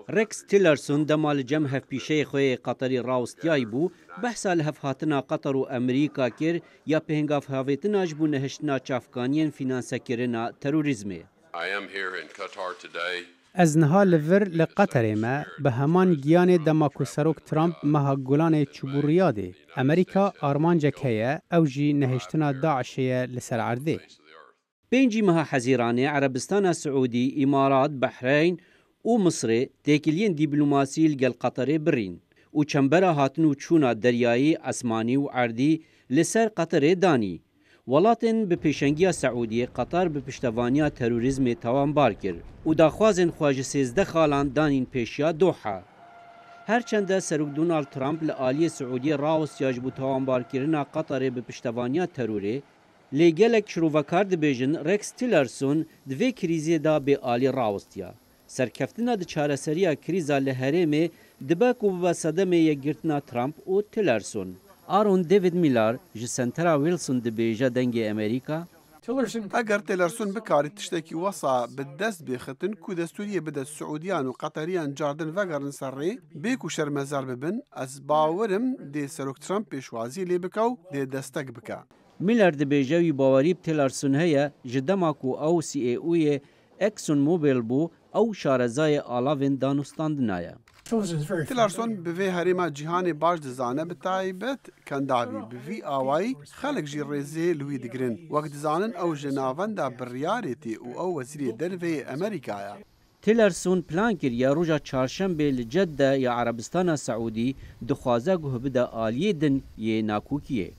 ريكس تيلرسون دمال جم هفپیشه خوی قطری راوستیای بو بحثا لهفهاتنا قطر و امریکا کر یا پهنگاف هاویتنا جبو نهشتنا چافکانین فینانسه کرنا تروریزمه. از نها لور لقطر ما به همان گیان دماکو سروک ترامپ مها گلان چوبوریاده امریکا آرمانجا که او جی نهشتنا داعشیه لسر عرده. بینجی مها حزیرانه عربستان سعودی، امارات، بحرین و مصر تکیلین دیپلوماسی لگل قطر برین و چنبرا هاتن و چونا دریایی، اسمانی و عردی لسر قطر دانی. ولاتن به پیشنگی سعودی قطر به پشتوانیا تروریزم توان بار کرد و داخوازن خواج 13 خالان دانین پیشیا دوحه. هرچند سروک دونالد ترامپ لآلی سعودی راوست یاجبو توان بار کرنا قطر به پشتوانیا تروره لگلک شروفکار دبیجن رکس تیلرسون دوی کریزی دا به آلی راوستیا. سرکفتنا د چارەسەریya کریزا li herêmê dibe ku bibe sedemê yekgirtina Trump û Tillerson. Aron David Millar ji Sentera Wilson dibêje dengê Amerîka. اگر تیلرسون بکاری تشتکی وصا بدست بخطن کو دستوریه بده سعودیان و قطریان جاردن وگرن سر ری بیکو شرمزار ببن از باورم دی سروک ترامپ پیشوازی لی بکاو دی دستک بکا. میلر dibêje wî bawerî bi Tillerson heye ji dema ku ew CEOyê Exxon Mobil bû ew şarezayê alavên danûstandina ye. تیلرسون به هریما جهان باش دزانه به تایبت کنداوی به وی آوایی خلق جی ریزی لوی دگرن وقت دزانن او جناوندا بریاریتی او وزیر دروی امریکایا. تیلرسون پلان کریه روژا چهارشنبه لجده یا عربستان سعودی دخوازه گوه بده آلیه دن یه ناکوکیه.